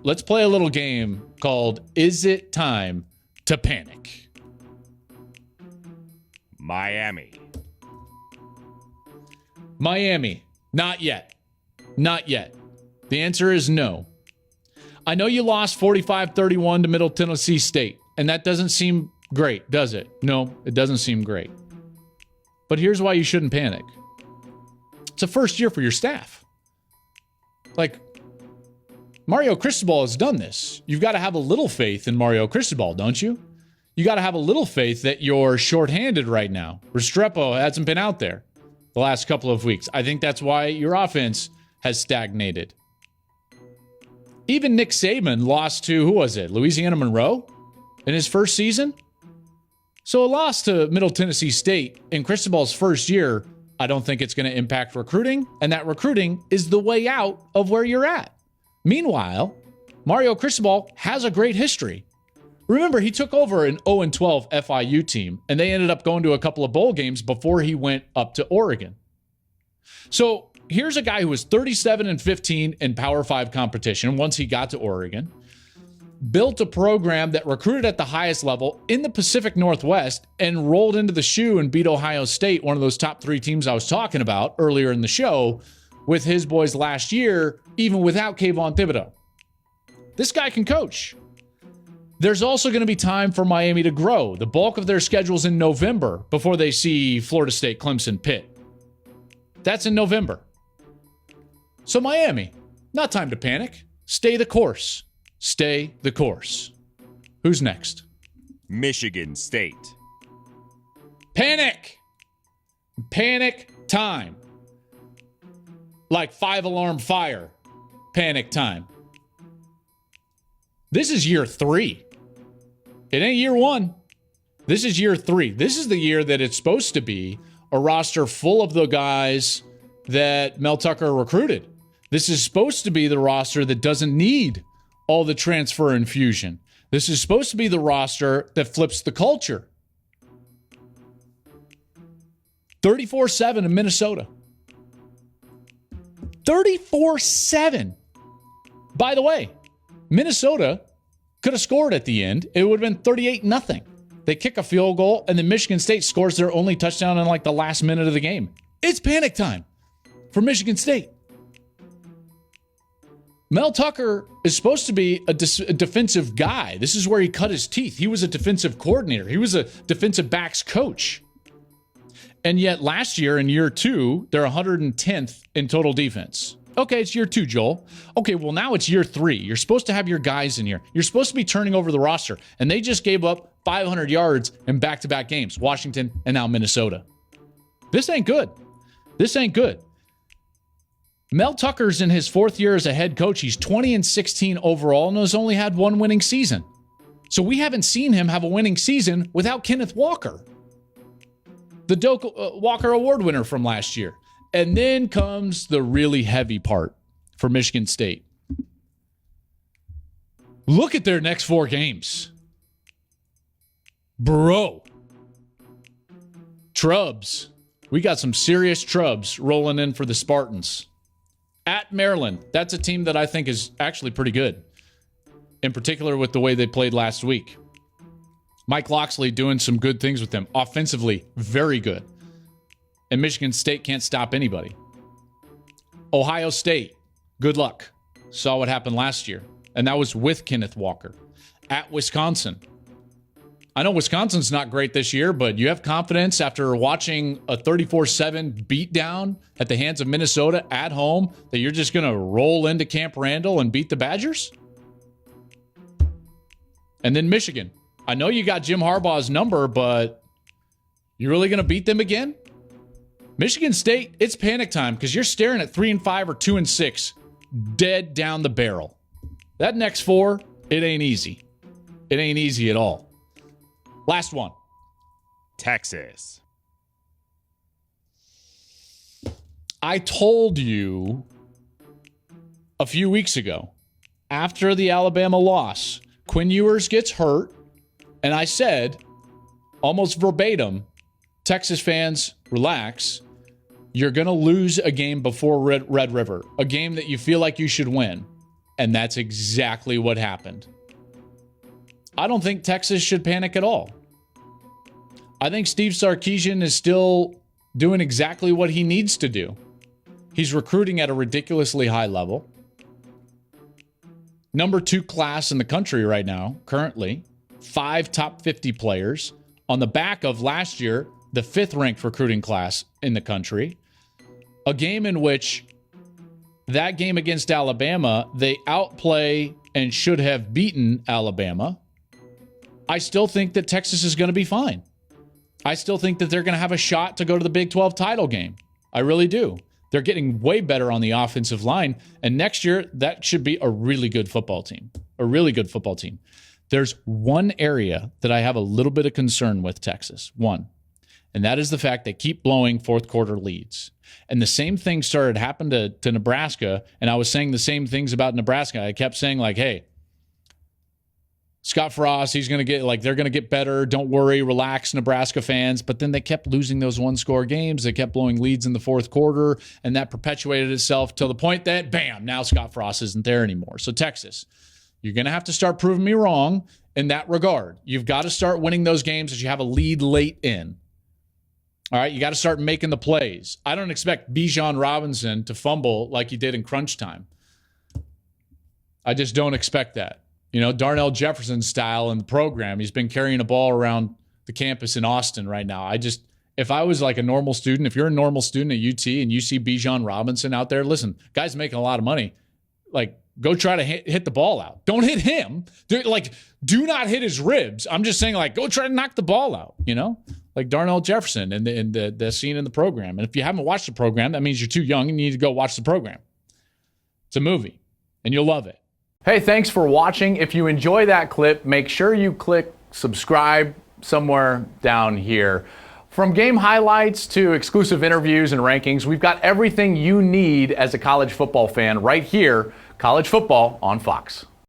let's play a little game called Is It Time to Panic? Miami. Miami. Not yet. Not yet. The answer is no. I know you lost 45-31 to Middle Tennessee State, and that doesn't seem great, does it? No, it doesn't seem great. But here's why you shouldn't panic. It's a first year for your staff. Like, Mario Cristobal has done this. You've got to have a little faith in Mario Cristobal, don't you? You got to have a little faith that you're shorthanded right now. Restrepo hasn't been out there the last couple of weeks. I think that's why your offense has stagnated. Even Nick Saban lost to, who was it, Louisiana Monroe in his first season? So a loss to Middle Tennessee State in Cristobal's first year, I don't think it's going to impact recruiting, and that recruiting is the way out of where you're at. Meanwhile, Mario Cristobal has a great history. Remember, he took over an 0-12 FIU team, and they ended up going to a couple of bowl games before he went up to Oregon. So here's a guy who was 37-15 in Power 5 competition once he got to Oregon, built a program that recruited at the highest level in the Pacific Northwest, and rolled into the shoe and beat Ohio State, one of those top 3 teams I was talking about earlier in the show, with his boys last year, even without Kayvon Thibodeau. This guy can coach. There's also going to be time for Miami to grow. The bulk of their schedule's in November before they see Florida State, Clemson, Pitt. That's in November. So Miami, not time to panic. Stay the course. Stay the course. Who's next? Michigan State. Panic. Panic time. Like 5-alarm fire. Panic time. This is year 3. It ain't year 1. This is year 3. This is the year that it's supposed to be a roster full of the guys that Mel Tucker recruited. This is supposed to be the roster that doesn't need all the transfer infusion. This is supposed to be the roster that flips the culture. 34-7 in Minnesota. 34-7. By the way, Minnesota could have scored at the end. It would have been 38-0. They kick a field goal, and then Michigan State scores their only touchdown in like the last minute of the game. It's panic time for Michigan State. Mel Tucker is supposed to be a defensive guy. This is where he cut his teeth. He was a defensive coordinator. He was a defensive backs coach. And yet last year, in year 2, they're 110th in total defense. Okay, it's year 2, Joel. Okay, well, now it's year 3. You're supposed to have your guys in here. You're supposed to be turning over the roster. And they just gave up 500 yards in back-to-back games. Washington and now Minnesota. This ain't good. This ain't good. Mel Tucker's in his 4th year as a head coach. He's 20-16 overall and has only had 1 winning season. So we haven't seen him have a winning season without Kenneth Walker, the Doak Walker Award winner from last year. And then comes the really heavy part for Michigan State. Look at their next 4 games. Bro. Trubs. We got some serious trubs rolling in for the Spartans. At Maryland, that's a team that I think is actually pretty good, in particular with the way they played last week. Mike Loxley doing some good things with them. Offensively, very good. And Michigan State can't stop anybody. Ohio State, good luck. Saw what happened last year. And that was with Kenneth Walker. At Wisconsin. I know Wisconsin's not great this year, but you have confidence after watching a 34-7 beatdown at the hands of Minnesota at home that you're just going to roll into Camp Randall and beat the Badgers? And then Michigan. I know you got Jim Harbaugh's number, but you really going to beat them again? Michigan State, it's panic time because you're staring at 3-5 or 2-6, dead down the barrel. That next 4, it ain't easy. It ain't easy at all. Last one. Texas. I told you a few weeks ago, after the Alabama loss, Quinn Ewers gets hurt, and I said, almost verbatim, Texas fans, relax. You're going to lose a game before Red River, a game that you feel like you should win. And that's exactly what happened. I don't think Texas should panic at all. I think Steve Sarkisian is still doing exactly what he needs to do. He's recruiting at a ridiculously high level. Number 2 class in the country right now, currently. 5 top 50 players on the back of last year, the 5th ranked recruiting class in the country. A game in which that game against Alabama, they outplay and should have beaten Alabama. I still think that Texas is going to be fine. I still think that they're going to have a shot to go to the Big 12 title game. I really do. They're getting way better on the offensive line. And next year, that should be a really good football team. A really good football team. There's one area that I have a little bit of concern with Texas. One. And that is the fact they keep blowing fourth quarter leads. And the same thing started happening to Nebraska. And I was saying the same things about Nebraska. I kept saying like, hey, Scott Frost, he's going to get, like, they're going to get better. Don't worry, relax, Nebraska fans. But then they kept losing those one-score games. They kept blowing leads in the fourth quarter, and that perpetuated itself to the point that, bam, now Scott Frost isn't there anymore. So Texas, you're going to have to start proving me wrong in that regard. You've got to start winning those games as you have a lead late in. All right, you got to start making the plays. I don't expect Bijan Robinson to fumble like he did in crunch time. I just don't expect that. You know, Darnell Jefferson style in the program. He's been carrying a ball around the campus in Austin right now. If I was like a normal student, if you're a normal student at UT and you see Bijan Robinson out there, listen, guy's making a lot of money. Like, go try to hit the ball out. Don't hit him. Do not hit his ribs. I'm just saying, like, go try to knock the ball out, you know? Like Darnell Jefferson and the scene in the program. And if you haven't watched the program, that means you're too young and you need to go watch the program. It's a movie, and you'll love it. Hey, thanks for watching. If you enjoy that clip, make sure you click subscribe somewhere down here. From game highlights to exclusive interviews and rankings, we've got everything you need as a college football fan right here, College Football on Fox.